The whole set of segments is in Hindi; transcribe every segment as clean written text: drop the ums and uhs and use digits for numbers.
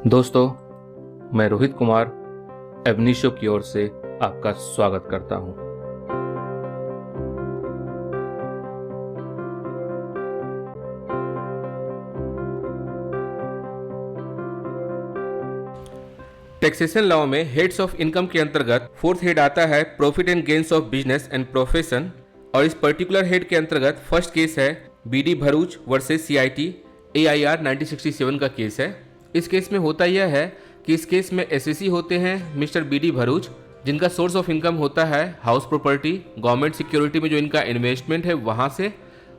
दोस्तों, मैं रोहित कुमार एवनीशो की ओर से आपका स्वागत करता हूं। टैक्सेशन लॉ में हेड्स ऑफ इनकम के अंतर्गत फोर्थ हेड आता है profit and gains of business and profession, और इस पर्टिकुलर हेड के अंतर्गत फर्स्ट केस है BD Bharuch versus CIT AIR 1967 का केस है। इस केस में होता यह है कि इस केस में एसएसी होते हैं मिस्टर बीडी भरूच, जिनका सोर्स ऑफ इनकम होता है हाउस प्रॉपर्टी, गवर्नमेंट सिक्योरिटी में जो इनका इन्वेस्टमेंट है वहाँ से,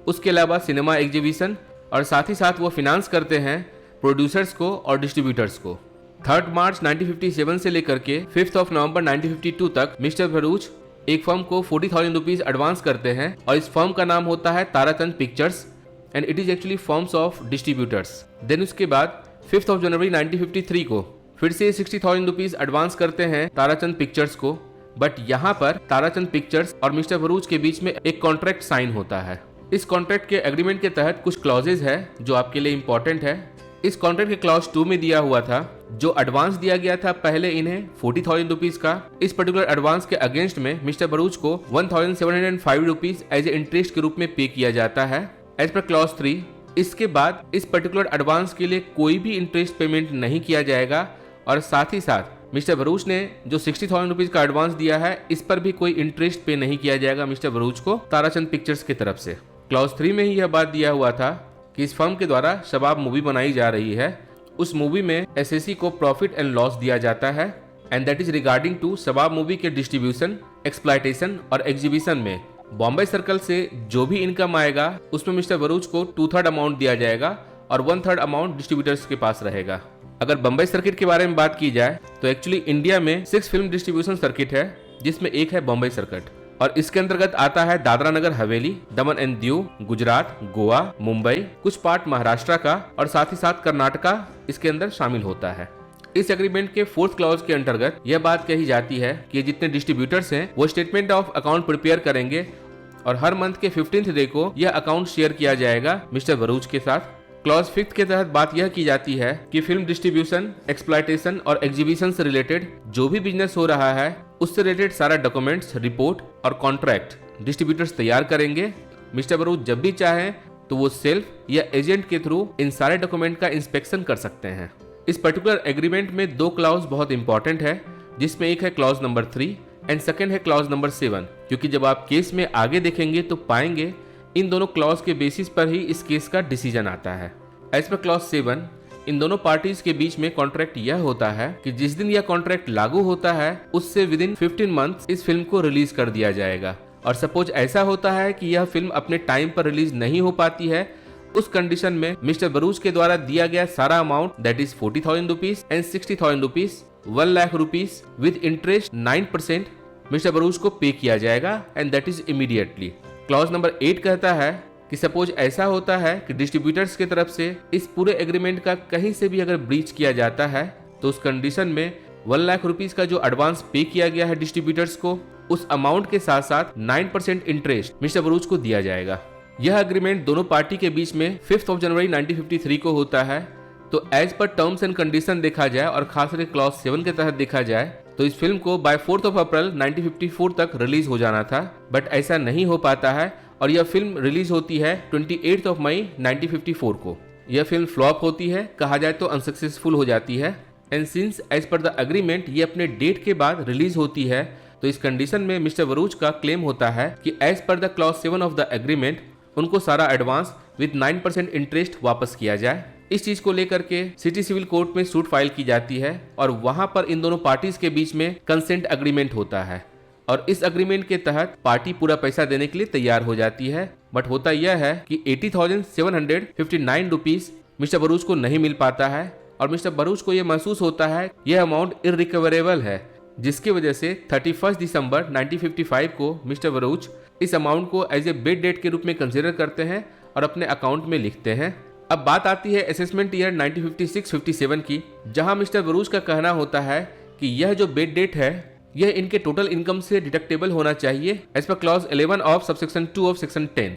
उसके अलावा सिनेमा एग्जीबिशन, और साथ ही साथ वो फिनांस करते हैं प्रोड्यूसर्स को और डिस्ट्रीब्यूटर्स को। 3 मार्च 1957 से लेकर के 5 नवंबर 1952 तक मिस्टर भरूच एक फर्म को 40,000 रुपीज एडवांस करते हैं, और इस फर्म का नाम होता है Tarachand pictures and it is actually firms of distributors. Then उसके बाद 5 जनवरी 1953 को फिर से 60,000 रुपीज एडवांस करते हैं ताराचंद पिक्चर्स को, बट यहाँ पर ताराचंद पिक्चर्स और मिस्टर भरूच के बीच में एक कॉन्ट्रैक्ट साइन होता है। इस कॉन्ट्रैक्ट के एग्रीमेंट के तहत कुछ क्लॉजेज है जो आपके लिए इंपॉर्टेंट है। इस कॉन्ट्रैक्ट के क्लॉज 2 में दिया हुआ था जो एडवांस दिया गया था पहले इन्हें 40,000 रुपीज का, इस पर्टिकुलर एडवांस के अगेंस्ट में मिस्टर भरूच को 1,705 रुपीज एज ए इंटरेस्ट के रूप में पे किया जाता है एज पर क्लॉज 3। इसके बाद इस पर्टिकुलर एडवांस के लिए कोई भी इंटरेस्ट पेमेंट नहीं किया जाएगा, और साथ ही साथ मिस्टर भरूच ने जो 60,000 रुपीज का एडवांस दिया है इस पर भी कोई इंटरेस्ट पे नहीं किया जाएगा मिस्टर भरूच को ताराचंद पिक्चर्स की तरफ से। क्लॉज 3 में ही यह बात दिया हुआ था कि इस फर्म के द्वारा शबाब मूवी बनाई जा रही है, उस मूवी में एसएसी को प्रॉफिट एंड लॉस दिया जाता है, and that is regarding to Shabab movie के डिस्ट्रीब्यूशन, एक्सप्लॉयटेशन और एग्जीबिशन में बॉम्बे सर्कल से जो भी इनकम आएगा उसमें मिस्टर भरूच को 2/3 अमाउंट दिया जाएगा और 1/3 अमाउंट डिस्ट्रीब्यूटर्स के पास रहेगा। अगर बम्बई सर्किट के बारे में बात की जाए तो एक्चुअली इंडिया में 6 फिल्म डिस्ट्रीब्यूशन सर्किट है, जिसमें एक है बम्बई सर्किट, और इसके अंतर्गत आता है दादरा नगर हवेली, दमन एंड दीव, गुजरात, गोवा, मुंबई, कुछ पार्ट महाराष्ट्र का, और साथ ही साथ कर्नाटका इसके अंदर शामिल होता है। इस एग्रीमेंट के 4th क्लॉज के अंतर्गत यह बात कही जाती है कि जितने डिस्ट्रीब्यूटर्स हैं वो स्टेटमेंट ऑफ अकाउंट प्रिपेयर करेंगे, और हर मंथ के 15th डे को यह अकाउंट शेयर किया जाएगा मिस्टर भरूच के साथ। क्लॉज 5 के तहत बात यह की जाती है कि फिल्म डिस्ट्रीब्यूशन, एक्सप्लॉयटेशन और एग्जीबिशन से रिलेटेड जो भी बिजनेस हो रहा है उससे रिलेटेड सारा डॉक्यूमेंट्स, रिपोर्ट और कॉन्ट्रैक्ट डिस्ट्रीब्यूटर्स तैयार करेंगे। मिस्टर भरूच जब भी चाहें तो वो सेल्फ या एजेंट के थ्रू इन सारे डॉक्यूमेंट का इंस्पेक्शन कर सकते हैं। इस पर्टिकुलर एग्रीमेंट में 2 क्लॉज बहुत इंपॉर्टेंट है, जिसमें एक है क्लॉज नंबर 3 एंड सेकंड है क्लॉज नंबर 7, क्योंकि जब आप केस में आगे देखेंगे तो पाएंगे इन दोनों क्लॉज के बेसिस पर ही इस केस का डिसीजन आता है। एज पर क्लॉज 7 इन दोनों पार्टीज के बीच में कॉन्ट्रैक्ट यह होता है कि जिस दिन यह कॉन्ट्रैक्ट लागू होता है उससे विदिन 15 मंथ्स इस फिल्म को रिलीज कर दिया जाएगा, और सपोज ऐसा होता है कि यह फिल्म अपने टाइम पर रिलीज नहीं हो पाती है, उस कंडीशन में मिस्टर भरूच के द्वारा दिया गया सारा amount that is 40,000 rupees and 60,000 rupees 1 lakh rupees with interest 9% mister Bharuch को पे किया जाएगा, and that is immediately. Clause number 8 कहता है कि सपोज ऐसा होता है कि डिस्ट्रीब्यूटर्स की तरफ से इस पूरे एग्रीमेंट का कहीं से भी अगर ब्रीच किया जाता है तो उस कंडीशन में 1 लाख रुपीज का जो एडवांस पे किया गया है डिस्ट्रीब्यूटर्स को, उस अमाउंट के साथ साथ 9% इंटरेस्ट मिस्टर भरूच को दिया जाएगा। यह एग्रीमेंट दोनों पार्टी के बीच में 5 जनवरी 1953 को होता है। तो as per terms and condition देखा जाए और खास करके क्लॉज 7 के तहत देखा जाए तो इस फिल्म को बाय 4 अप्रैल 1954 तक रिलीज हो जाना था, बट ऐसा नहीं हो पाता है और यह फिल्म रिलीज होती है 28 मई 1954 को। यह फिल्म फ्लॉप होती है, कहा जाए तो अनसक्सेसफुल हो जाती है, and since as per the agreement ये अपने डेट के बाद रिलीज होती है तो इस कंडीशन में मिस्टर भरूच का क्लेम होता है कि as per the clause 7 of the agreement उनको सारा एडवांस विद 9% इंटरेस्ट वापस किया जाए। इस चीज को लेकर के सिटी सिविल कोर्ट में सूट फाइल की जाती है, और वहां पर इन दोनों पार्टीज के बीच में कंसेंट एग्रीमेंट होता है, और इस एग्रीमेंट के तहत पार्टी पूरा पैसा देने के लिए तैयार हो जाती है। बट होता यह है कि 80,759 रुपीज मिस्टर भरूच को नहीं मिल पाता है, और मिस्टर भरूच को यह महसूस होता है यह अमाउंट इररिकवरेबल है, जिसकी वजह से 31 दिसंबर 1955 को मिस्टर भरूच इस अमाउंट को एज ए बेड डेट के रूप में कंसिडर करते हैं और अपने अकाउंट में लिखते हैं। अब बात आती है असेसमेंट ईयर 1956-57 की, जहां मिस्टर भरूच का कहना होता है कि यह जो बेड डेट है यह इनके टोटल इनकम से डिडक्टेबल होना चाहिए as per clause 11 of subsection 2 of section 10,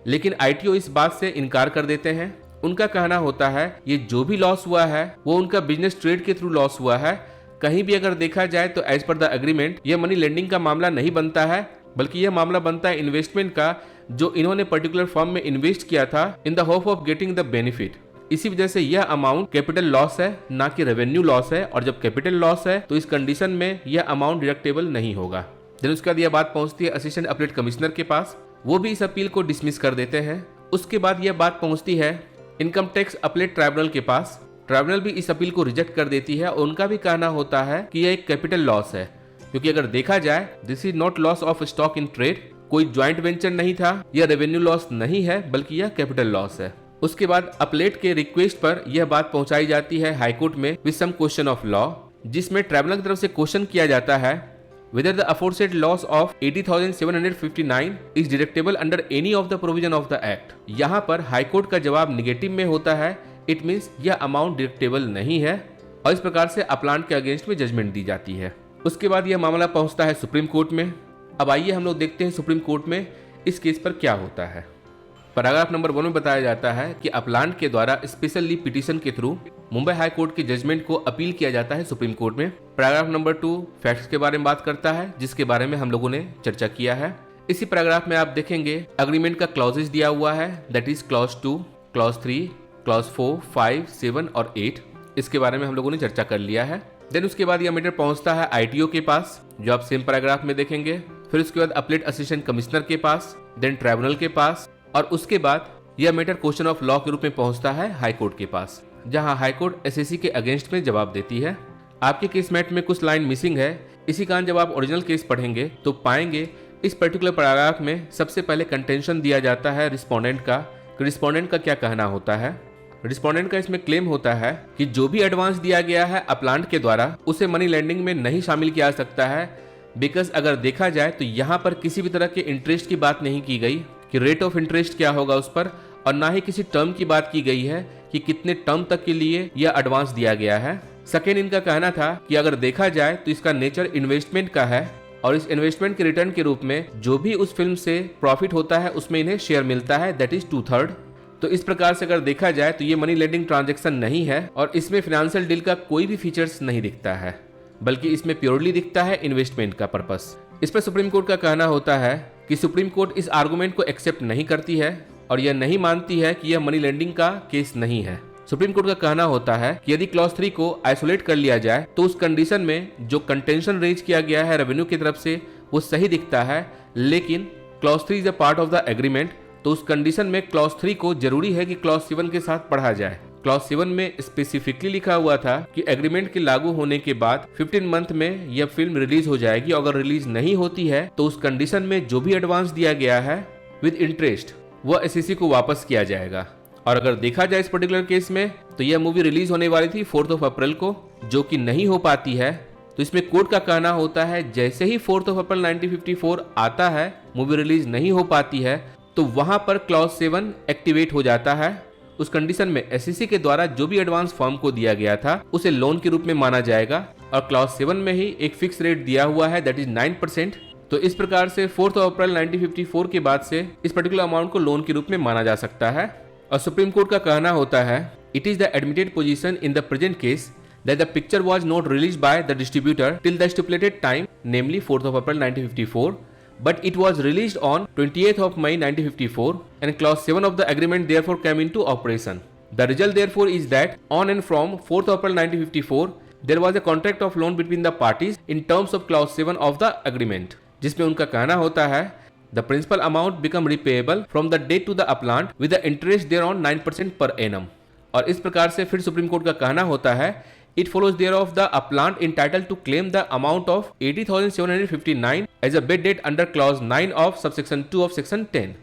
लेकिन आईटीओ इस बात से इनकार कर देते हैं उनका कहना होता है ये जो भी लॉस हुआ है वो उनका बिजनेस ट्रेड के थ्रू लॉस हुआ है। कहीं भी अगर देखा जाए तो एज पर द एग्रीमेंट ये मनी लेंडिंग का मामला नहीं बनता है, बल्कि यह मामला बनता है इन्वेस्टमेंट का, जो इन्होंने पर्टिकुलर फर्म में इन्वेस्ट किया था in the hope of getting the benefit. इसी वजह से यह अमाउंट कैपिटल लॉस है, ना कि रेवेन्यू लॉस है, और जब कैपिटल लॉस है तो इस कंडीशन में यह अमाउंट डिडक्टेबल नहीं होगा। देन उसके बाद यह बात पहुंचती है असिस्टेंट अपीलेट कमिश्नर के पास, वो भी इस अपील को डिसमिस कर देते हैं। उसके बाद यह बात पहुंचती है इनकम टैक्स अपीलेट ट्राइब्यूनल के पास। ट्राइब्यूनल भी इस अपील को रिजेक्ट कर देती है और उनका भी कहना होता है कि यह एक कैपिटल लॉस है, क्योंकि अगर देखा जाए this is not loss of stock in trade, कोई ज्वाइंट वेंचर नहीं था, यह रेवेन्यू लॉस नहीं है बल्कि यह कैपिटल लॉस है। उसके बाद अपीलेट के रिक्वेस्ट पर यह बात पहुंचाई जाती है हाई कोर्ट में with some question of law, जिसमें ट्राइब्यूनल की तरफ से क्वेश्चन किया जाता है whether the aforesaid loss of 80,759 is deductible under any of the provision of the act। यहाँ पर हाई कोर्ट का जवाब निगेटिव में होता है, इट मीन्स यह अमाउंट डिडक्टेबल नहीं है, और इस प्रकार से अपलांट के अगेंस्ट में जजमेंट दी जाती है। उसके बाद यह मामला पहुंचता है सुप्रीम कोर्ट में। अब आइए हम लोग देखते हैं सुप्रीम कोर्ट में इस केस पर क्या होता है। पैराग्राफ नंबर 1 में बताया जाता है कि अपलांट के द्वारा स्पेशल लीव पिटीशन के थ्रू मुंबई हाई कोर्ट के जजमेंट को अपील किया जाता है सुप्रीम कोर्ट में। पैराग्राफ नंबर 2 फैक्ट्स के बारे में बात करता है, जिसके बारे में हम लोगों ने चर्चा किया है। इसी पैराग्राफ में आप देखेंगे एग्रीमेंट का क्लॉजेज दिया हुआ है, that is clause 2, clause 3, clause 4, 5, 7 और 8। इसके बारे में हम लोगों ने चर्चा कर लिया है। देन उसके बाद यह मैटर पहुंचता है आईटीओ के पास, जो आप सेम पैराग्राफ में देखेंगे। फिर उसके बाद अपीलेट असिस्टेंट कमिश्नर के पास, देन ट्राइब्यूनल के पास, और उसके बाद यह मैटर क्वेश्चन ऑफ लॉ के रूप में पहुंचता है हाई कोर्ट के पास, जहां हाई कोर्ट एसएससी के अगेंस्ट में जवाब देती है। आपके केस मैट में कुछ लाइन मिसिंग है, इसी कारण जब आप ओरिजिनल केस पढ़ेंगे तो पाएंगे इस पर्टिकुलर पैराग्राफ में सबसे पहले कंटेंशन दिया जाता है रिस्पोंडेंट का, कि रिस्पोंडेंट का क्या कहना होता है। रिस्पोंडेंट का इसमें क्लेम होता है कि जो भी एडवांस दिया गया है अपलांट के द्वारा उसे मनी लेंडिंग में नहीं शामिल किया जा सकता है, बिकॉज अगर देखा जाए तो यहाँ पर किसी भी तरह के इंटरेस्ट की बात नहीं की गई कि रेट ऑफ इंटरेस्ट क्या होगा उस पर, और ना ही किसी टर्म की बात की गई है कि कितने टर्म तक के लिए यह एडवांस दिया गया है। सेकेंड, इनका कहना था कि अगर देखा जाए तो इसका नेचर इन्वेस्टमेंट का है, और इस इन्वेस्टमेंट के रिटर्न के रूप में जो भी उस फिल्म से प्रॉफिट होता है उसमें इन्हें शेयर मिलता है, दैट इज 2/3। तो इस प्रकार से अगर देखा जाए तो ये मनी लेंडिंग ट्रांजैक्शन नहीं है, और इसमें फाइनेंशियल डील का कोई भी फीचर्स नहीं दिखता है, बल्कि इसमें प्योरली दिखता है इन्वेस्टमेंट का पर्पस। इस पर सुप्रीम कोर्ट का कहना होता है कि सुप्रीम कोर्ट इस आर्गुमेंट को एक्सेप्ट नहीं करती है और यह नहीं मानती है कि यह मनी लेंडिंग का केस नहीं है। सुप्रीम कोर्ट का कहना होता है कि यदि क्लॉज 3 को आइसोलेट कर लिया जाए तो उस कंडीशन में जो कंटेंशन रेज किया गया है रेवेन्यू की तरफ से वो सही दिखता है, लेकिन clause 3 is a part of the agreement, तो उस कंडीशन में क्लॉज 3 को जरूरी है कि क्लॉज 7 के साथ पढ़ा जाए। क्लॉज 7 में स्पेसिफिकली लिखा हुआ था कि एग्रीमेंट के लागू होने के बाद 15 मंथ में यह फिल्म रिलीज हो जाएगी। अगर रिलीज नहीं होती है तो उस कंडीशन में जो भी एडवांस दिया गया है विद इंटरेस्ट वह एसएससी को वापस किया जाएगा। और अगर देखा जाए इस पर्टिकुलर केस में तो यह मूवी रिलीज होने वाली थी 4 अप्रैल को, जो कि नहीं हो पाती है। तो इसमें कोर्ट का कहना होता है जैसे ही 4 अप्रैल 1954 आता है, मूवी रिलीज नहीं हो पाती है, तो वहां पर क्लॉज 7 एक्टिवेट हो जाता है। उस कंडीशन में एसएससी के द्वारा जो भी एडवांस फर्म को दिया गया था उसे लोन के रूप में माना जाएगा, और क्लॉज 7 में ही एक फिक्स रेट दिया हुआ है, दैट इज 9%। तो इस प्रकार से 4 अप्रैल 1954 के बाद से इस पर्टिकुलर अमाउंट को लोन के रूप में माना जा सकता है। और सुप्रीम कोर्ट का कहना होता है it is the admitted position in the present case that the picture was not released by the distributor till the stipulated time, namely 4th of April 1954, but it was released on 28th of May 1954, and clause 7 of the agreement therefore came into operation. The result therefore is that on and from 4th April 1954 there was a contract of loan between the parties in terms of clause 7 of the agreement, जिसमें उनका कहना होता है the principal amount become repayable from the date to the appellant with the interest thereon 9% per annum. और इस प्रकार से फिर सुप्रीम कोर्ट का कहना होता है It follows thereof the appellant entitled to claim the amount of 80,759 as a bad debt under clause 9 of subsection 2 of section 10.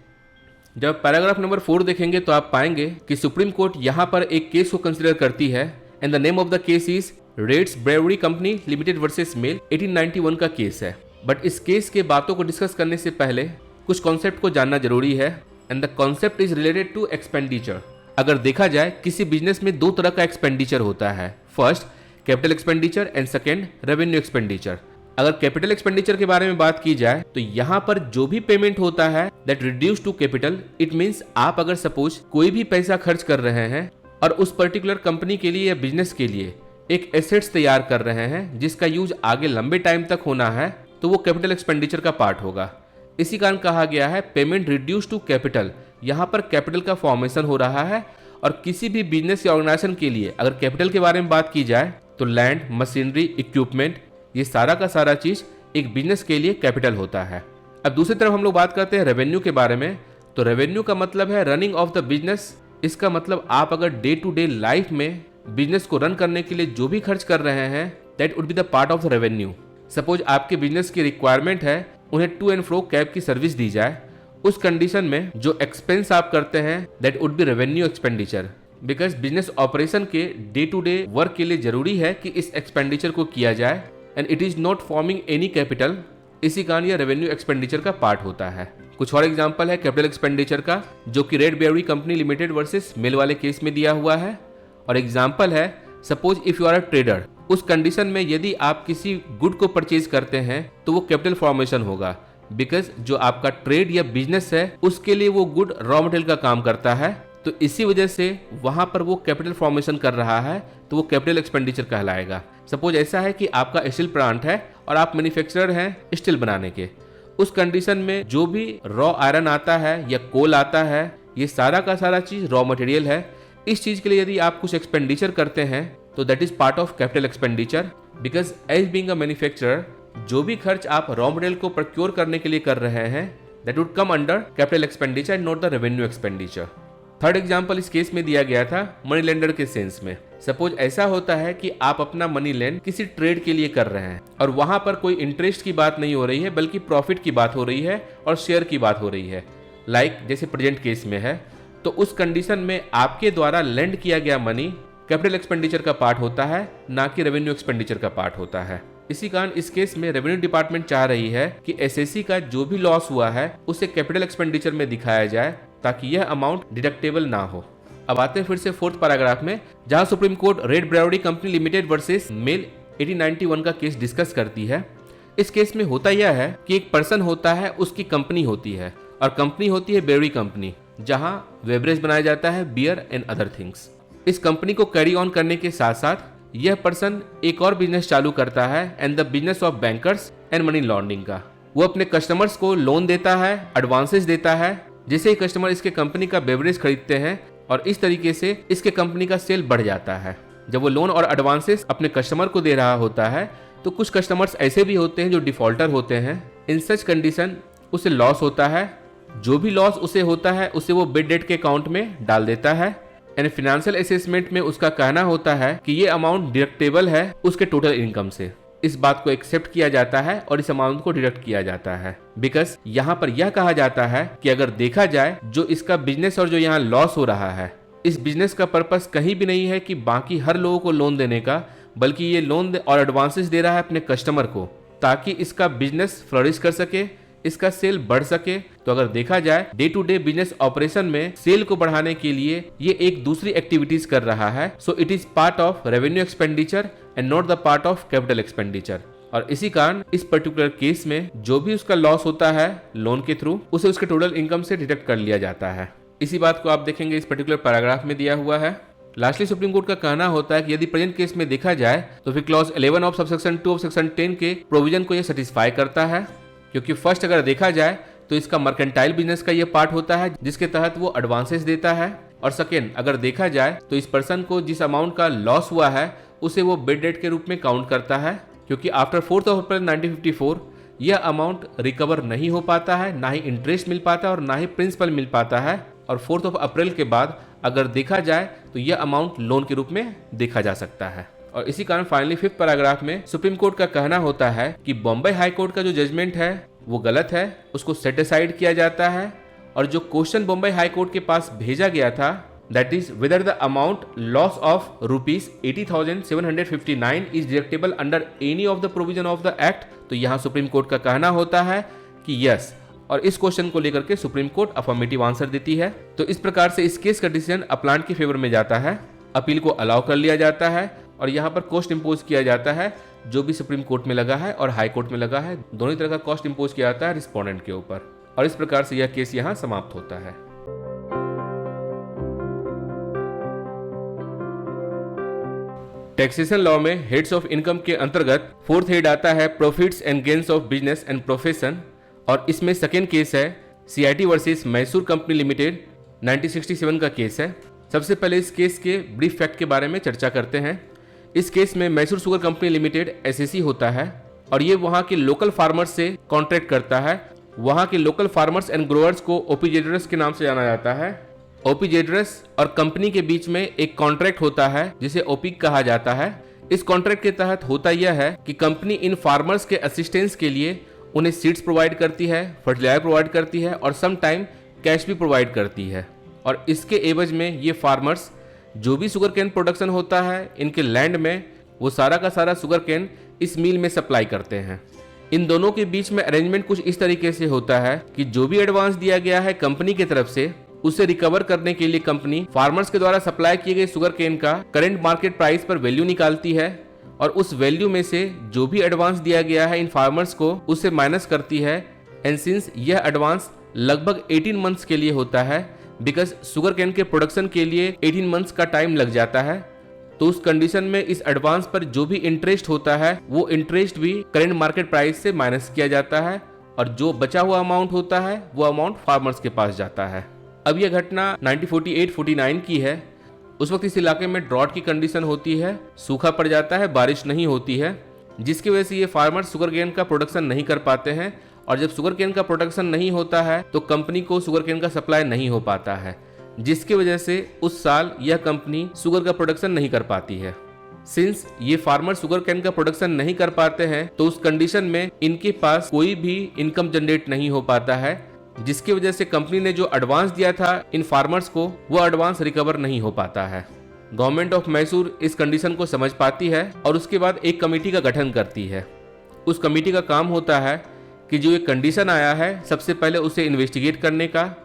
जब पैराग्राफ नंबर 4 देखेंगे तो आप पाएंगे कि सुप्रीम कोर्ट यहाँ पर एक केस को कंसिडर करती है, and the name of the case is Reid's brewery company limited versus Male 1891 का केस है। बट इस केस के बातों को डिस्कस करने से पहले कुछ कॉन्सेप्ट को जानना जरूरी है, and the concept is related to expenditure. अगर देखा जाए किसी बिजनेस में 2 तरह का एक्सपेंडिचर होता है, first capital expenditure and second revenue expenditure. अगर कैपिटल एक्सपेंडिचर के बारे में बात की जाए तो यहाँ पर जो भी पेमेंट होता है that reduce to capital, it means आप अगर सपोज कोई भी पैसा खर्च कर रहे हैं और उस पर्टिकुलर कंपनी के लिए या बिजनेस के लिए एक एसेट्स तैयार कर रहे हैं जिसका यूज आगे लंबे टाइम तक होना है, तो वो कैपिटल एक्सपेंडिचर का पार्ट होगा। इसी कारण कहा गया है पेमेंट रिड्यूस टू कैपिटल। यहाँ पर कैपिटल का फॉर्मेशन हो रहा है और किसी भी बिजनेस या ऑर्गेनाइजेशन के लिए अगर कैपिटल के बारे में बात की जाए तो लैंड, मशीनरी, इक्विपमेंट, ये सारा का सारा चीज एक बिजनेस के लिए कैपिटल होता है। अब दूसरी तरफ हम लोग बात करते हैं रेवेन्यू के बारे में। तो रेवेन्यू का मतलब है रनिंग ऑफ द बिजनेस। इसका मतलब आप अगर डे टू डे लाइफ में बिजनेस को रन करने के लिए जो भी खर्च कर रहे हैं that would be the part of the revenue. Suppose आपके बिजनेस की रिक्वायरमेंट है उन्हें टू एंड फ्रो कैब की सर्विस दी जाए, उस कंडीशन में जो एक्सपेंस आप करते हैं that would be revenue expenditure. Because business operation के डे टू डे वर्क के लिए जरूरी है कि इस एक्सपेंडिचर को किया जाए and it is not forming any capital. इसी कारण यह रेवेन्यू एक्सपेंडिचर का पार्ट होता है। कुछ और एग्जांपल है कैपिटल एक्सपेंडिचर का जो कि Reid Brewery company limited versus Mill वाले केस में दिया हुआ है। और एग्जांपल है suppose if you are a trader, उस कंडीशन में यदि आप किसी गुड को परचेज करते हैं तो वो कैपिटल फॉर्मेशन होगा। बिकॉज जो आपका ट्रेड या बिजनेस है उसके लिए वो गुड रॉ मटेरियल का काम करता है, तो इसी वजह से वहां पर वो कैपिटल फॉर्मेशन कर रहा है, तो वो कैपिटल एक्सपेंडिचर कहलाएगा। सपोज ऐसा है कि आपका स्टील प्लांट है और आप मैन्युफैक्चरर हैं स्टील बनाने के, उस कंडीशन में जो भी रॉ आयरन आता है या कोल आता है, ये सारा का सारा चीज रॉ मटेरियल है। इस चीज के लिए यदि आप कुछ एक्सपेंडिचर करते हैं तो that is part of capital expenditure. Because as being a manufacturer जो भी खर्च आप रॉ मटेरियल को प्रोक्योर करने के लिए कर रहे हैं that would come under capital expenditure and not the revenue expenditure. Third example इस केस में दिया गया था मनी लेंडर के सेंस में। सपोज ऐसा होता है कि आप अपना मनी लेंड किसी ट्रेड के लिए कर रहे हैं और वहां पर कोई इंटरेस्ट की बात नहीं हो रही है बल्कि प्रॉफिट की बात हो रही है और शेयर की बात हो रही है, लाइक जैसे प्रेजेंट केस में है। तो उस कंडीशन में आपके द्वारा लेंड किया गया मनी कैपिटल एक्सपेंडिचर का पार्ट होता है, ना कि रेवेन्यू एक्सपेंडिचर का पार्ट होता है। इसी कारण इस केस में रेवेन्यू डिपार्टमेंट चाह रही है कि एसएससी का जो भी लॉस हुआ है उसे कैपिटल एक्सपेंडिचर में दिखाया जाए ताकि यह अमाउंट डिडक्टेबल ना हो। अब आते हैं फिर से फोर्थ पैराग्राफ में, जहां Supreme Court Reid Brewery company limited versus Mill 1891 का केस डिस्कस करती है। इस केस में होता यह है कि एक पर्सन होता है, उसकी कंपनी होती है और कंपनी होती है ब्रेवरी कंपनी, जहां बेवरेज बनाया जाता है, बियर एंड अदर थिंग्स। इस कंपनी को कैरी ऑन करने के साथ साथ यह पर्सन एक और बिजनेस चालू करता है and the business of bankers and money laundering का। वो अपने कस्टमर्स को लोन देता है, एडवांसेस देता है, जिससे ही कस्टमर इसके कंपनी का बेवरेज खरीदते हैं और इस तरीके से इसके कंपनी का सेल बढ़ जाता है। जब वो लोन और एडवांसेस अपने कस्टमर को दे रहा होता है तो कुछ कस्टमर्स ऐसे भी होते हैं जो डिफॉल्टर होते हैं। इन सच कंडीशन उसे लॉस होता है, जो भी लॉस उसे होता है उसे वो बेड डेट के अकाउंट में डाल देता है एंड फाइनेंशियल असेसमेंट में उसका कहना होता है कि ये अमाउंट डिडक्टेबल है उसके टोटल इनकम से। इस बात को एक्सेप्ट किया जाता है और इस अमाउंट को डिडक्ट किया जाता है। बिकॉज यहाँ पर यह कहा जाता है कि अगर देखा जाए जो इसका बिजनेस और जो यहाँ लॉस हो रहा है, इस बिजनेस का पर्पस कहीं भी नहीं है कि बाकी हर लोगों को लोन देने का, बल्कि ये लोन और एडवांसेस दे रहा है अपने कस्टमर को ताकि इसका बिजनेस फ्लरिश कर सके, इसका सेल बढ़ सके। तो अगर देखा जाए day to day business operation में सेल को बढ़ाने के लिए ये एक दूसरी एक्टिविटीज कर रहा है। So it is part of revenue expenditure and not the part of capital expenditure. और इसी कारण इस पर्टिकुलर केस में जो भी उसका लॉस होता है लोन के थ्रू उसे उसके टोटल इनकम से डिडक्ट कर लिया जाता है। इसी बात को आप देखेंगे इस पर्टिकुलर पैराग्राफ में दिया हुआ है। लास्टली सुप्रीम कोर्ट का कहना होता है कि यदि प्रेजेंट केस में देखा जाए तो फिर clause 11 of subsection 2 of section 10 के प्रोविजन को यह सेटिस्फाई करता है, क्योंकि फर्स्ट अगर देखा जाए तो इसका मर्केंटाइल बिजनेस का ये पार्ट होता है जिसके तहत वो एडवांसेस देता है, और सेकेंड अगर देखा जाए तो इस पर्सन को जिस अमाउंट का लॉस हुआ है उसे वो बेड डेट के रूप में काउंट करता है, क्योंकि आफ्टर 4 अप्रैल 1954 यह अमाउंट रिकवर नहीं हो पाता है, ना ही इंटरेस्ट मिल पाता है और ना ही प्रिंसिपल मिल पाता है। और 4 अप्रैल के बाद अगर देखा जाए तो यह अमाउंट लोन के रूप में देखा जा सकता है। और इसी कारण फाइनली 5th पैराग्राफ में सुप्रीम कोर्ट का कहना होता है कि बॉम्बे हाई कोर्ट का जो जजमेंट है वो गलत है, उसको सेट असाइड किया जाता है। और जो क्वेश्चन बॉम्बे हाई कोर्ट के पास भेजा गया था that is whether the amount loss of ₹80,759 is deductible under any of the provision of the act, तो यहाँ सुप्रीम कोर्ट का कहना होता है कि यस, और इस क्वेश्चन को लेकर के सुप्रीम कोर्ट अफर्मेटिव आंसर देती है। तो इस प्रकार से इस केस का डिसीजन अपलांट के फेवर में जाता है, अपील को अलाउ कर लिया जाता है और यहाँ पर कॉस्ट इम्पोज किया जाता है जो भी सुप्रीम कोर्ट में लगा है और हाई कोर्ट में लगा है, दोनों तरह का कॉस्ट इंपोज किया जाता है रिस्पोंडेंट के ऊपर। और इस प्रकार से यह केस यहाँ समाप्त होता है। टैक्सेशन लॉ में हेड्स ऑफ इनकम के अंतर्गत फोर्थ हेड आता है profits and gains of business and profession, और इसमें सेकेंड केस है CIT versus Mysore company limited 1967 का केस है। सबसे पहले इस केस के ब्रीफ फैक्ट के बारे में चर्चा करते हैं। इस केस में Mysore sugar company limited SAC होता है और ये वहाँ के लोकल फार्मर्स से कॉन्ट्रैक्ट करता है। वहाँ के लोकल फार्मर्स एंड ग्रोअर्स को OPZRS के नाम से जाना जाता है। OPZRS और कंपनी के बीच में एक कॉन्ट्रैक्ट होता है जिसे OPIC कहा जाता है। इस कॉन्ट्रैक्ट के तहत होता यह है कि कंपनी इन फार्मर्स के असिस्टेंस के लिए उन्हें सीड्स प्रोवाइड करती है, फर्टिलाइजर प्रोवाइड करती है और सम टाइम कैश भी प्रोवाइड करती है। और इसके एवज में ये फार्मर्स जो भी शुगर केन प्रोडक्शन होता है इनके लैंड में, वो सारा का सारा शुगर केन इस मिल में सप्लाई करते हैं। इन दोनों के बीच में अरेंजमेंट कुछ इस तरीके से होता है कि जो भी एडवांस दिया गया है कंपनी की तरफ से, उसे रिकवर करने के लिए कंपनी फार्मर्स के द्वारा सप्लाई किए गए शुगर केन का करंट मार्केट प्राइस पर वैल्यू निकालती है और उस वैल्यू में से जो भी एडवांस दिया गया है इन फार्मर्स को उससे माइनस करती है। एंड सिंस यह एडवांस लगभग 18 मंथ्स के लिए होता है, बिकॉज शुगर केन के प्रोडक्शन के लिए 18 मंथ्स का टाइम लग जाता है, तो उस कंडीशन में इस एडवांस पर जो भी इंटरेस्ट होता है वो इंटरेस्ट भी करंट मार्केट प्राइस से माइनस किया जाता है और जो बचा हुआ अमाउंट होता है वो अमाउंट फार्मर्स के पास जाता है। अब यह घटना 1948-49 की है। उस वक्त इस इलाके में ड्रॉट की कंडीशन होती है, सूखा पड़ जाता है, बारिश नहीं होती है, जिसकी वजह से ये फार्मर्स शुगर केन का प्रोडक्शन नहीं कर पाते हैं और जब शुगर केन का प्रोडक्शन नहीं होता है तो कंपनी को शुगर केन का सप्लाई नहीं हो पाता है, जिसकी वजह से उस साल यह कंपनी शुगर का प्रोडक्शन नहीं कर पाती है। सिंस ये फार्मर शुगर केन का प्रोडक्शन नहीं कर पाते हैं तो उस कंडीशन में इनके पास कोई भी इनकम जनरेट नहीं हो पाता है, जिसकी वजह से कंपनी ने जो एडवांस दिया था इन फार्मर्स को वो एडवांस रिकवर नहीं हो पाता है। गवर्नमेंट ऑफ मैसूर इस कंडीशन को समझ पाती है और उसके बाद एक कमेटी का गठन करती है। उस कमेटी का काम होता है कि जो ये कंडीशन आया है सबसे पहले उसे इन्वेस्टिगेट करने का,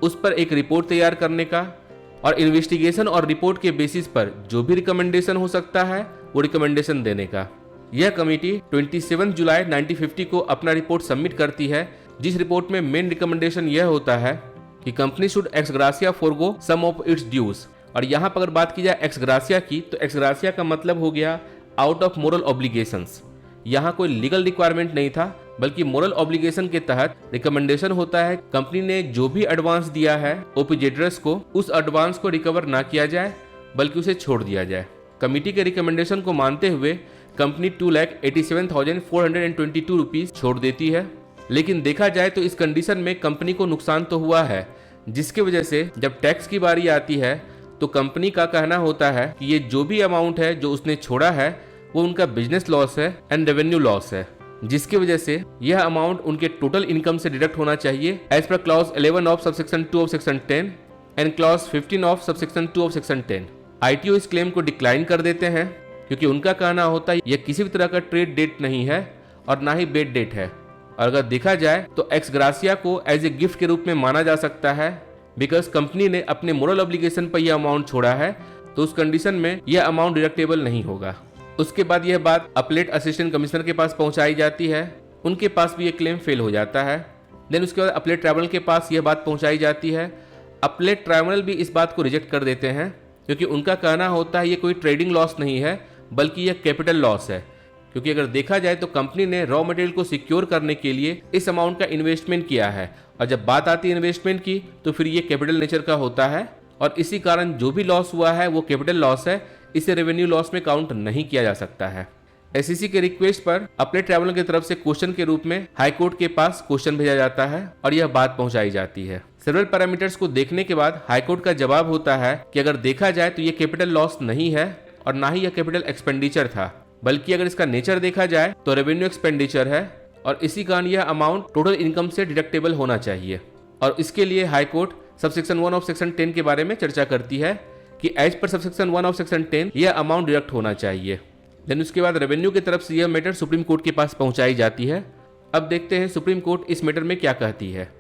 उस पर एक रिपोर्ट तैयार करने का और इन्वेस्टिगेशन और रिपोर्ट के बेसिस पर जो भी रिकमेंडेशन हो सकता है वो रिकमेंडेशन देने का। यह कमेटी 27 जुलाई 1950 को अपना रिपोर्ट सबमिट करती है, जिस रिपोर्ट में मेन रिकमेंडेशन यह होता है कि company should ex gratia forgo some of its dues. और यहाँ पर अगर बात की जाए एक्स ग्रासिया की, तो एक्स ग्रासिया का मतलब हो गया आउट ऑफ मोरल ऑब्लिगेशंस। यहाँ कोई लीगल रिक्वायरमेंट नहीं था, बल्कि मोरल ऑब्लिगेशन के तहत रिकमेंडेशन होता है कंपनी ने जो भी एडवांस दिया है OPZRS को, उस एडवांस को रिकवर ना किया जाए बल्कि उसे छोड़ दिया जाए। कमेटी के रिकमेंडेशन को मानते हुए कंपनी 2,87,422 रुपीज छोड़ देती है। लेकिन देखा जाए तो इस कंडीशन में कंपनी को नुकसान तो हुआ है, जिसकी वजह से जब टैक्स की बारी आती है तो कंपनी का कहना होता है कि ये जो भी अमाउंट है जो उसने छोड़ा है वो उनका बिजनेस लॉस है एंड रेवेन्यू लॉस है, जिसकी वजह से यह अमाउंट उनके टोटल इनकम से डिडक्ट होना चाहिए as per clause 11 of subsection 2 of section 10 and clause 15 of subsection 2 of section 10। ITO इस क्लेम को डिक्लाइन कर देते हैं क्योंकि उनका कहना होता है यह किसी भी तरह का ट्रेड डेट नहीं है और ना ही बेड डेट है। और अगर देखा जाए तो एक्स ग्रासिया को एज ए गिफ्ट के रूप में माना जा सकता है, बिकॉज कंपनी ने अपने मोरल ऑब्लिगेशन पर यह अमाउंट छोड़ा है, तो उस कंडीशन में यह अमाउंट डिडक्टेबल नहीं होगा। उसके बाद यह बात अपलेट असिस्टेंट कमिश्नर के पास पहुंचाई जाती है, उनके पास भी यह क्लेम फेल हो जाता है। देन उसके बाद अपलेट ट्राइब्यूनल के पास यह बात पहुंचाई जाती है। अपलेट ट्राइब्यूनल भी इस बात को रिजेक्ट कर देते हैं क्योंकि उनका कहना होता है ये कोई ट्रेडिंग लॉस नहीं है बल्कि यह कैपिटल लॉस है, क्योंकि अगर देखा जाए तो कंपनी ने रॉ मटेरियल को सिक्योर करने के लिए इस अमाउंट का इन्वेस्टमेंट किया है और जब बात आती है इन्वेस्टमेंट की तो फिर ये कैपिटल नेचर का होता है और इसी कारण जो भी लॉस हुआ है वो कैपिटल लॉस है, इसे रेवेन्यू लॉस में काउंट नहीं किया जा सकता है। SEC के रिक्वेस्ट पर अपलेट ट्राइब्यूनल की तरफ से क्वेश्चन के रूप में हाई कोर्ट के पास क्वेश्चन भेजा जाता है और यह बात पहुंचाई जाती है। सेवरल पैरामीटर्स को देखने के बाद हाई कोर्ट का जवाब होता है कि अगर देखा जाए तो ये कैपिटल लॉस नहीं है और ना ही यह कैपिटल एक्सपेंडिचर था, बल्कि अगर इसका नेचर देखा जाए तो रेवेन्यू एक्सपेंडिचर है और इसी कारण यह अमाउंट टोटल इनकम से डिडक्टेबल होना चाहिए। और इसके लिए high court subsection 1 of section 10 के बारे में चर्चा करती है कि एज पर सबसेक्शन 1 ऑफ सेक्शन 10 यह अमाउंट डिडक्ट होना चाहिए। देन उसके बाद रेवेन्यू की तरफ से यह मैटर सुप्रीम कोर्ट के पास पहुंचाई जाती है। अब देखते हैं सुप्रीम कोर्ट इस मैटर में क्या कहती है।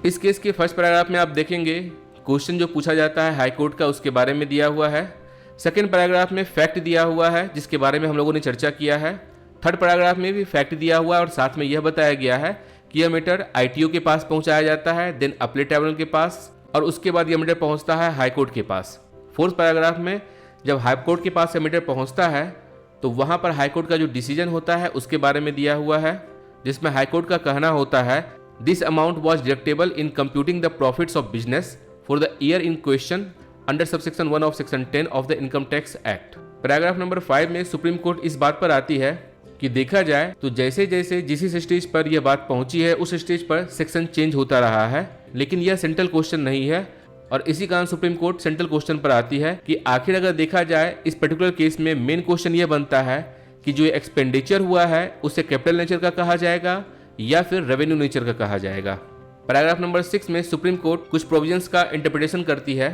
इस केस के फर्स्ट पैराग्राफ में आप देखेंगे क्वेश्चन जो पूछा जाता है हाई कोर्ट का उसके बारे में दिया हुआ है। सेकेंड पैराग्राफ में फैक्ट दिया हुआ है जिसके बारे में हम लोगों ने चर्चा किया है। थर्ड पैराग्राफ में भी फैक्ट दिया हुआ है और साथ में यह बताया गया है कि यह मैटर आईटीओ के पास पहुंचाया जाता है, देन अपीलेट ट्राइब्यूनल के पास, और उसके बाद यह मैटर पहुंचता है हाई कोर्ट के पास। फोर्थ पैराग्राफ में जब हाई कोर्ट के पास यह मैटर पहुंचता है तो वहां पर हाई कोर्ट का जो डिसीजन होता है उसके बारे में दिया हुआ है, जिसमें हाई कोर्ट का कहना होता है this amount was deductible in computing the profits of business for the year in question under subsection 1 of section 10 of the income tax act. Paragraph number 5 में सुप्रीम कोर्ट इस बात पर आती है कि देखा जाए तो जैसे जैसे जिस स्टेज पर यह बात पहुंची है उस स्टेज पर सेक्शन चेंज होता रहा है, लेकिन यह सेंट्रल क्वेश्चन नहीं है। और इसी कारण सुप्रीम कोर्ट सेंट्रल क्वेश्चन पर आती है कि आखिर अगर देखा जाए इस पर्टिकुलर केस में मेन क्वेश्चन यह बनता है कि जो एक्सपेंडिचर हुआ है उसे कैपिटल नेचर का कहा जाएगा या फिर रेवेन्यू नेचर का कहा जाएगा। पैराग्राफ नंबर 6 में सुप्रीम कोर्ट कुछ प्रोविजंस का इंटरप्रिटेशन करती है,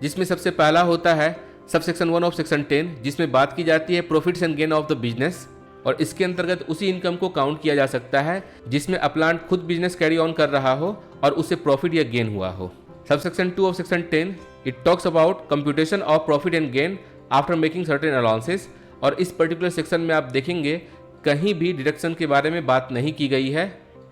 जिसमें सबसे पहला होता है सबसेक्शन 1 ऑफ सेक्शन 10, जिसमें बात की जाती है profits and gain of the business, और इसके अंतर्गत उसी इनकम को काउंट किया जा सकता है जिसमें अपलांट खुद बिजनेस कैरी ऑन कर रहा हो और उससे प्रॉफिट या गेन हुआ हो। Subsection 2 of section 10 it talks about computation of profit and gain after making certain allowances, और इस पर्टिकुलर सेक्शन में आप देखेंगे कहीं भी डिडक्शन के बारे में बात नहीं की गई है,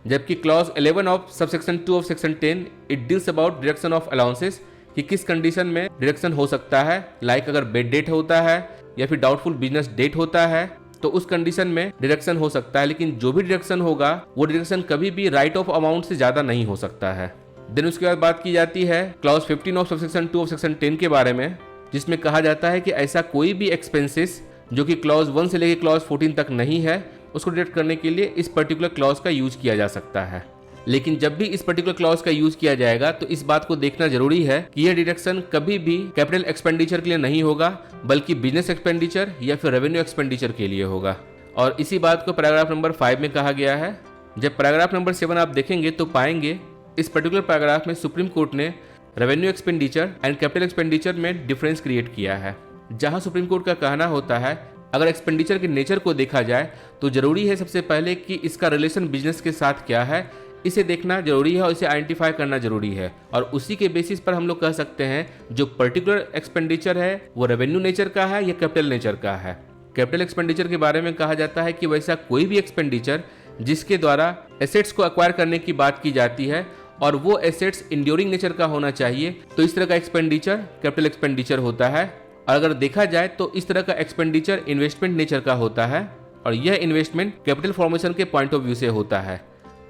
जबकि clause 11 of subsection 2 of section 10 it deals about deduction of allowances कि किस कंडीशन में डिडक्शन हो सकता है, लाइक अगर बेड डेट होता है या फिर डाउटफुल बिजनेस डेट होता है तो उस कंडीशन में डिडक्शन हो सकता है, लेकिन जो भी डिडक्शन होगा वो डिडक्शन कभी भी राइट ऑफ अमाउंट से ज्यादा नहीं हो सकता है। देन उसके बाद बात की जाती है clause 15 of subsection 2 of section 10 के बारे में, जिसमें कहा जाता है कि ऐसा कोई भी एक्सपेंसेस जो कि क्लॉज 1 से लेकर क्लॉज 14 तक नहीं है उसको डिडक्ट करने के लिए इस पर्टिकुलर क्लॉज का यूज किया जा सकता है। लेकिन जब भी इस पर्टिकुलर क्लॉज का यूज किया जाएगा तो इस बात को देखना जरूरी है कि यह डिडक्शन कभी भी कैपिटल एक्सपेंडिचर के लिए नहीं होगा, बल्कि बिजनेस एक्सपेंडिचर या फिर रेवेन्यू एक्सपेंडिचर के लिए होगा। और इसी बात को पैराग्राफ नंबर 5 में कहा गया है। जब पैराग्राफ नंबर 7 आप देखेंगे तो पाएंगे इस पर्टिकुलर पैराग्राफ में सुप्रीम कोर्ट ने revenue expenditure and capital expenditure में डिफरेंस क्रिएट किया है, जहां सुप्रीम कोर्ट का कहना होता है अगर एक्सपेंडिचर के नेचर को देखा जाए तो जरूरी है सबसे पहले कि इसका रिलेशन बिजनेस के साथ क्या है, इसे देखना जरूरी है और इसे आइडेंटिफाई करना जरूरी है, और उसी के बेसिस पर हम लोग कह सकते हैं जो पर्टिकुलर एक्सपेंडिचर है वो रेवेन्यू नेचर का है या कैपिटल नेचर का है। कैपिटल एक्सपेंडिचर के बारे में कहा जाता है कि वैसा कोई भी एक्सपेंडिचर जिसके द्वारा एसेट्स को एक्वायर करने की बात की जाती है और वो एसेट्स इंड्यूरिंग नेचर का होना चाहिए, तो इस तरह का एक्सपेंडिचर कैपिटल एक्सपेंडिचर होता है। और अगर देखा जाए तो इस तरह का एक्सपेंडिचर इन्वेस्टमेंट नेचर का होता है और यह इन्वेस्टमेंट कैपिटल फॉर्मेशन के पॉइंट ऑफ व्यू से होता है।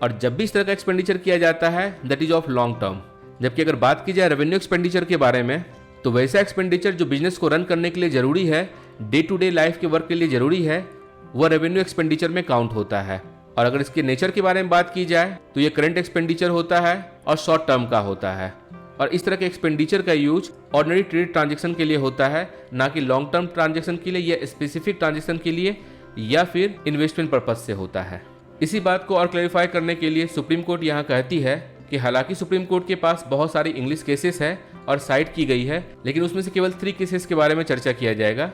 और जब भी इस तरह का एक्सपेंडिचर किया जाता है that is of long term. जबकि अगर बात की जाए रेवेन्यू एक्सपेंडिचर के बारे में तो वैसा एक्सपेंडिचर जो बिजनेस को रन करने के लिए जरूरी है, डे टू डे लाइफ के वर्क के लिए जरूरी है, वह रेवेन्यू एक्सपेंडिचर में काउंट होता है। और अगर इसके नेचर के बारे में बात की जाए तो ये करंट एक्सपेंडिचर होता है और शॉर्ट टर्म का होता है। और इस तरह के एक्सपेंडिचर का यूज ऑर्डिनरी ट्रेड ट्रांजैक्शन के लिए होता है, ना कि लॉन्ग टर्म ट्रांजैक्शन के लिए या स्पेसिफिक ट्रांजैक्शन के लिए या फिर इन्वेस्टमेंट पर्पज से होता है। इसी बात को और क्लैरिफाई करने के लिए सुप्रीम कोर्ट यहाँ कहती है कि हालांकि सुप्रीम कोर्ट के पास बहुत सारी इंग्लिश केसेस है और साइट की गई है, लेकिन उसमें से केवल 3 केसेस के बारे में चर्चा किया जाएगा।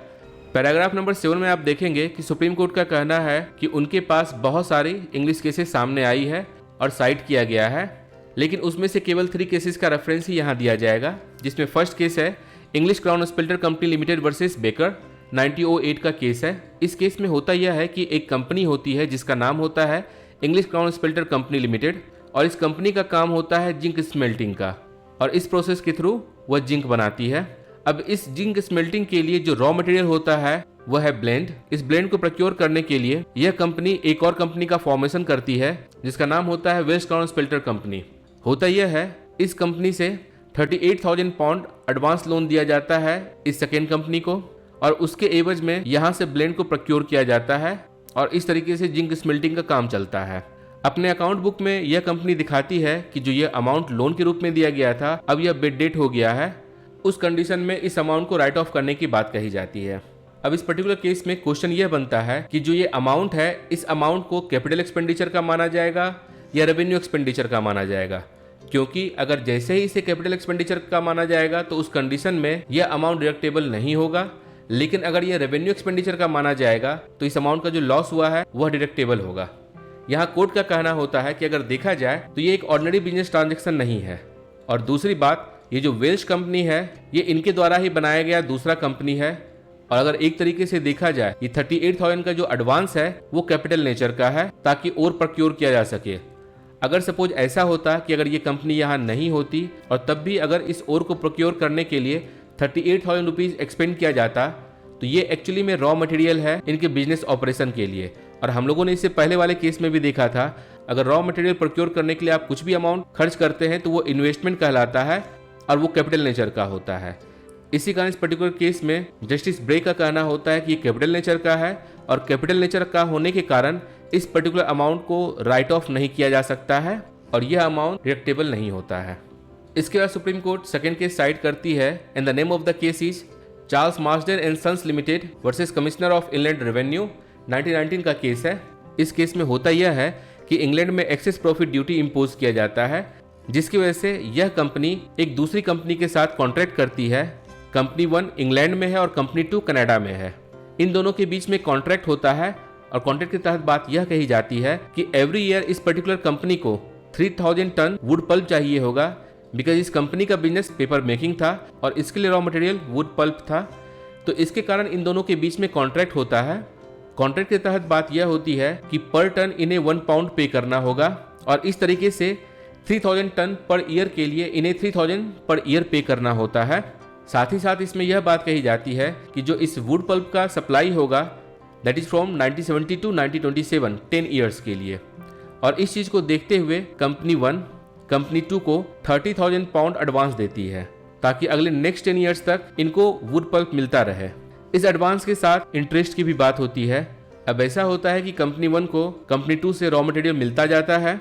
पैराग्राफ नंबर 7 में आप देखेंगे कि सुप्रीम कोर्ट का कहना है कि उनके पास बहुत सारी इंग्लिश केसेस सामने आई है और साइट किया गया है, लेकिन उसमें से केवल 3 केसेस का रेफरेंस ही यहाँ दिया जाएगा, जिसमें फर्स्ट केस है English Crown Spelter company limited versus Baker 1908 का केस है। इस केस में होता यह है कि एक कंपनी होती है जिसका नाम होता है English Crown Spelter company limited, और इस कंपनी का काम होता है जिंक स्मेल्टिंग का, और इस प्रोसेस के थ्रू वह जिंक बनाती है। अब इस जिंक स्मेल्टिंग के लिए जो रॉ मटेरियल होता है वह है ब्लेंड। इस ब्लेंड को प्रोक्योर करने के लिए यह कंपनी एक और कंपनी का फॉर्मेशन करती है जिसका नाम होता है वेस्ट क्राउन स्पेल्टर कंपनी। होता यह है इस कंपनी से 38,000 पाउंड एडवांस लोन दिया जाता है इस सेकेंड कंपनी को, और उसके एवज में यहाँ से ब्लेंड को प्रोक्योर किया जाता है और इस तरीके से जिंक स्मेल्टिंग का काम चलता है। अपने अकाउंट बुक में यह कंपनी दिखाती है कि जो यह अमाउंट लोन के रूप में दिया गया था अब यह बेड डेट हो गया है। उस कंडीशन में इस अमाउंट को राइट ऑफ करने की बात कही जाती है। अब इस पर्टिकुलर केस में क्वेश्चन यह बनता है कि जो ये अमाउंट है इस अमाउंट को कैपिटल एक्सपेंडिचर का माना जाएगा या रेवेन्यू एक्सपेंडिचर का माना जाएगा, क्योंकि अगर जैसे ही इसे कैपिटल एक्सपेंडिचर का माना जाएगा तो उस कंडीशन में यह अमाउंट डिडक्टेबल नहीं होगा, लेकिन अगर यह रेवेन्यू एक्सपेंडिचर का माना जाएगा तो इस अमाउंट का जो लॉस हुआ है वह डिडक्टेबल होगा। यहाँ कोर्ट का कहना होता है कि अगर देखा जाए तो ये एक ऑर्डिनरी बिजनेस ट्रांजैक्शन नहीं है, और दूसरी बात ये जो वेल्श कंपनी है ये इनके द्वारा ही बनाया गया दूसरा कंपनी है और अगर एक तरीके से देखा जाए ये 38,000 का जो एडवांस है वो कैपिटल नेचर का है ताकि और प्रोक्योर किया जा सके। अगर सपोज ऐसा होता कि अगर ये कंपनी यहाँ नहीं होती और तब भी अगर इस और को प्रोक्योर करने के लिए 38,000 रुपीज़ एक्सपेंड किया जाता तो ये एक्चुअली में रॉ मटेरियल है इनके बिजनेस ऑपरेशन के लिए। और हम लोगों ने इससे पहले वाले केस में भी देखा था, अगर रॉ मटेरियल प्रोक्योर करने के लिए आप कुछ भी अमाउंट खर्च करते हैं तो वो इन्वेस्टमेंट कहलाता है और वो कैपिटल नेचर का होता है। इसी कारण इस पर्टिकुलर केस में जस्टिस ब्रे का कहना होता है कि ये कैपिटल नेचर का है और कैपिटल नेचर का होने के कारण इस पर्टिकुलर अमाउंट को राइट ऑफ नहीं किया जा सकता है और यह अमाउंट डिडक्टेबल नहीं होता है। इसके बाद supreme court second case cite करती है and the name of the case is Charles Marsden and sons limited versus commissioner of inland revenue 1919 का केस है। इस केस में होता यह है कि इंग्लैंड में एक्सेस प्रॉफिट ड्यूटी इम्पोज किया जाता है जिसकी वजह से यह कंपनी एक दूसरी कंपनी के साथ कॉन्ट्रैक्ट करती है। कंपनी 1 इंग्लैंड में है और कंपनी 2 कनाडा में है। इन दोनों के बीच में कॉन्ट्रैक्ट होता है और कॉन्ट्रैक्ट के तहत बात यह कही जाती है कि एवरी ईयर इस पर्टिकुलर कंपनी को 3000 टन वुड पल्प चाहिए होगा बिकॉज इस कंपनी का बिजनेस पेपर मेकिंग था और इसके लिए रॉ मटेरियल वुड पल्प था। तो इसके कारण इन दोनों के बीच में कॉन्ट्रैक्ट होता है। कॉन्ट्रैक्ट के तहत बात यह होती है कि पर टन इन्हें 1 पाउंड पे करना होगा और इस तरीके से 3000 टन पर ईयर के लिए इन्हें 3000 पर ईयर पे करना होता है। साथ ही साथ इसमें यह बात कही जाती है कि जो इस वुड पल्प का सप्लाई होगा that is from 1970 to 1927 10 years के लिए। और इस चीज को देखते हुए कंपनी 1 कंपनी 2 को 30,000 पाउंड एडवांस देती है ताकि अगले नेक्स्ट 10 ईयर्स तक इनको वुड पल्प मिलता रहे। इस एडवांस के साथ इंटरेस्ट की भी बात होती है। अब ऐसा होता है कि कंपनी 1 को कंपनी 2 से रॉ मटेरियल मिलता जाता है।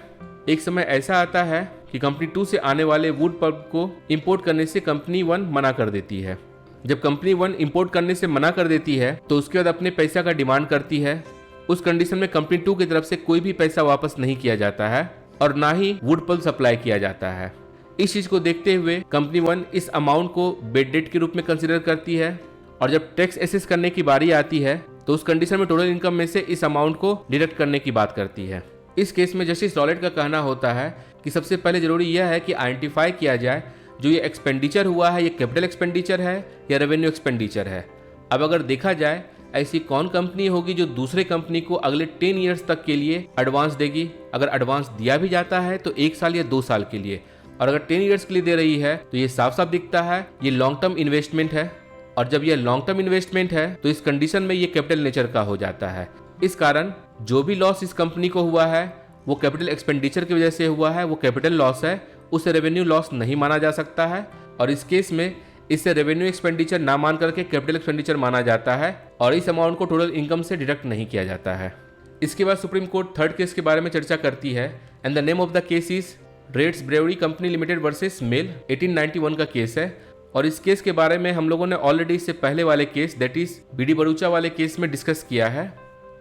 एक समय ऐसा आता है कि कंपनी 2 से आने वाले वुड पल्प को इंपोर्ट करने से कंपनी 1 मना कर देती है। जब कंपनी 1 इंपोर्ट करने से मना कर देती है तो उसके बाद अपने पैसा का डिमांड करती है। उस कंडीशन में कंपनी 2 की तरफ से कोई भी पैसा वापस नहीं किया जाता है और ना ही वुड पल्प सप्लाई किया जाता है। इस चीज को देखते हुए कंपनी 1 इस अमाउंट को बेड डेट के रूप में कंसिडर करती है और जब टैक्स एसेस करने की बारी आती है तो उस कंडीशन में टोटल इनकम में से इस अमाउंट को डिडक्ट करने की बात करती है। इस केस में जस्टिस रॉलेट का कहना होता है कि सबसे पहले जरूरी यह है कि आइडेंटिफाई किया जाए जो ये एक्सपेंडिचर हुआ है ये कैपिटल एक्सपेंडिचर है या रेवेन्यू एक्सपेंडिचर है। अब अगर देखा जाए ऐसी कौन कंपनी होगी जो दूसरे कंपनी को अगले 10 ईयर्स तक के लिए एडवांस देगी। अगर एडवांस दिया भी जाता है तो 1 साल या 2 साल के लिए, और अगर 10 ईयर्स के लिए दे रही है तो ये साफ साफ दिखता है ये लॉन्ग टर्म इन्वेस्टमेंट है। और जब ये लॉन्ग टर्म इन्वेस्टमेंट है तो इस कंडीशन में ये कैपिटल नेचर का हो जाता है। इस कारण जो भी लॉस इस कंपनी को हुआ है वो कैपिटल एक्सपेंडिचर की वजह से हुआ है, वो कैपिटल लॉस है, उसे रेवेन्यू लॉस नहीं माना जा सकता है। और इस केस में इससे रेवेन्यू एक्सपेंडिचर ना मान करके कैपिटल एक्सपेंडिचर माना जाता है और इस अमाउंट को टोटल इनकम से डिडक्ट नहीं किया जाता है। इसके बाद सुप्रीम कोर्ट थर्ड केस के बारे में चर्चा करती है and the name of the case is Reid's brewery company limited versus Male 1891 का केस है। और इस केस के बारे में हम लोगों ने ऑलरेडी इससे पहले वाले case that is BD Bharucha वाले केस में डिस्कस किया है,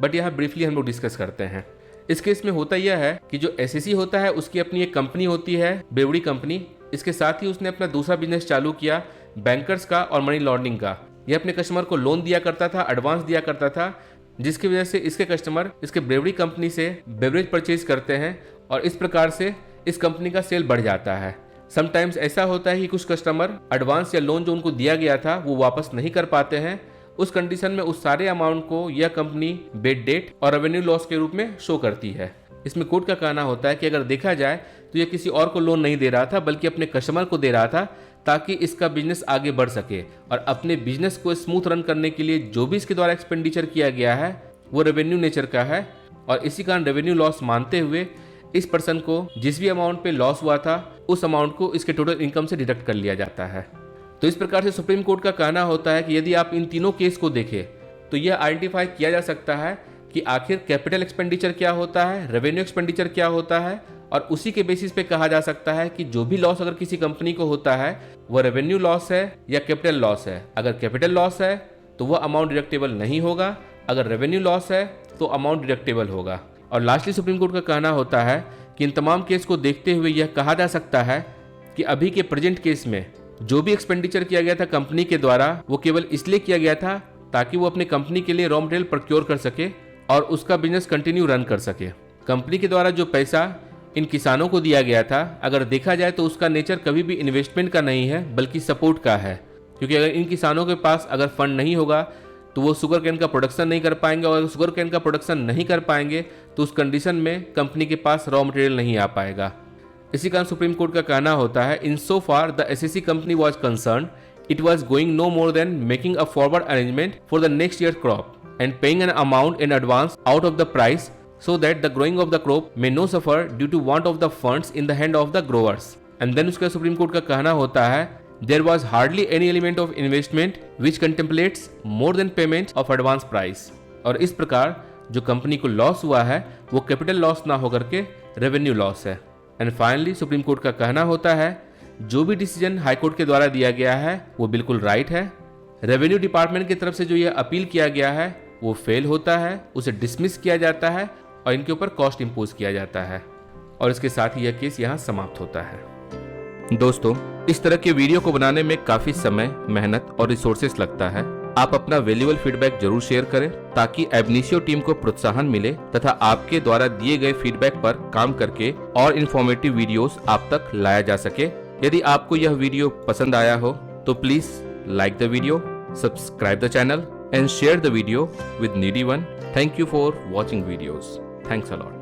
बट यहाँ ब्रीफली हम लोग डिस्कस करते हैं। इस केस में होता यह है कि जो एसएससी होता है उसकी अपनी एक कंपनी होती है ब्रेवरी कंपनी। इसके साथ ही उसने अपना दूसरा बिजनेस चालू किया बैंकर्स का और मनी लॉन्ड्रिंग का। यह अपने कस्टमर को लोन दिया करता था, एडवांस दिया करता था, जिसकी वजह से इसके कस्टमर इसके ब्रेवरी कंपनी से बेवरेज परचेज करते हैं और इस प्रकार से इस कंपनी का सेल बढ़ जाता है। समटाइम्स ऐसा होता है कि कुछ कस्टमर एडवांस या लोन जो उनको दिया गया था वो वापस नहीं कर पाते हैं। उस कंडीशन में उस सारे अमाउंट को यह कंपनी बेड डेट और रेवेन्यू लॉस के रूप में शो करती है। इसमें कोर्ट का कहना होता है कि अगर देखा जाए तो यह किसी और को लोन नहीं दे रहा था बल्कि अपने कस्टमर को दे रहा था ताकि इसका बिजनेस आगे बढ़ सके और अपने बिजनेस को स्मूथ रन करने के लिए जो भी इसके द्वारा एक्सपेंडिचर किया गया है वो रेवेन्यू नेचर का है। और इसी कारण रेवेन्यू लॉस मानते हुए इस पर्सन को जिस भी अमाउंट पे लॉस हुआ था उस अमाउंट को इसके टोटल इनकम से डिडक्ट कर लिया जाता है। तो इस प्रकार से सुप्रीम कोर्ट का कहना होता है कि यदि आप इन तीनों केस को देखें तो यह आइडेंटिफाई किया जा सकता है कि आखिर कैपिटल एक्सपेंडिचर क्या होता है, रेवेन्यू एक्सपेंडिचर क्या होता है, और उसी के बेसिस पे कहा जा सकता है कि जो भी लॉस अगर किसी कंपनी को होता है वो रेवेन्यू लॉस है या कैपिटल लॉस है। अगर कैपिटल लॉस है तो वह अमाउंट डिडक्टेबल नहीं होगा, अगर रेवेन्यू लॉस है तो अमाउंट डिडक्टेबल होगा। और लास्टली सुप्रीम कोर्ट का कहना होता है कि इन तमाम केस को देखते हुए यह कहा जा सकता है कि अभी के प्रेजेंट केस में जो भी एक्सपेंडिचर किया गया था कंपनी के द्वारा वो केवल इसलिए किया गया था ताकि वो अपने कंपनी के लिए रॉ मटेरियल प्रोक्योर कर सके और उसका बिजनेस कंटिन्यू रन कर सके। कंपनी के द्वारा जो पैसा इन किसानों को दिया गया था अगर देखा जाए तो उसका नेचर कभी भी इन्वेस्टमेंट का नहीं है बल्कि सपोर्ट का है, क्योंकि अगर इन किसानों के पास अगर फंड नहीं होगा तो वो शुगर केन का प्रोडक्शन नहीं कर पाएंगे, और अगर शुगर केन का प्रोडक्शन नहीं कर पाएंगे तो उस कंडीशन में कंपनी के पास रॉ मटेरियल नहीं आ पाएगा। इसी कारण सुप्रीम कोर्ट का कहना होता है, in so far the SEC company was concern, it was going no more than making a forward arrangement for the next year's crop and paying an amount in advance out of the price so that the growing of the crop may no suffer due to want of the funds in the hand of the growers. And then उसका सुप्रीम कोर्ट का कहना होता है, there was hardly any element of investment which contemplates more than payment of advance price. और इस प्रकार जो कंपनी को लॉस हुआ है वो कैपिटल लॉस ना होकर के रेवेन्यू लॉस है। एंड फाइनली सुप्रीम कोर्ट का कहना होता है, जो भी डिसीजन हाईकोर्ट के द्वारा दिया गया है वो बिल्कुल राइट है। रेवेन्यू डिपार्टमेंट की तरफ से जो ये अपील किया गया है वो फेल होता है, उसे डिसमिस किया जाता है और इनके ऊपर कॉस्ट इंपोज किया जाता है, और इसके साथ ही यह केस यहाँ समाप्त होता है। दोस्तों, इस तरह के वीडियो को बनाने में काफी समय, मेहनत और रिसोर्सेस लगता है। आप अपना वैल्यूएबल फीडबैक जरूर शेयर करें ताकि एबनिशियो टीम को प्रोत्साहन मिले तथा आपके द्वारा दिए गए फीडबैक पर काम करके और इन्फॉर्मेटिव वीडियोस आप तक लाया जा सके। यदि आपको यह वीडियो पसंद आया हो तो please like the video, subscribe the channel and share the video with needy one. Thank you for watching videos. Thanks a lot.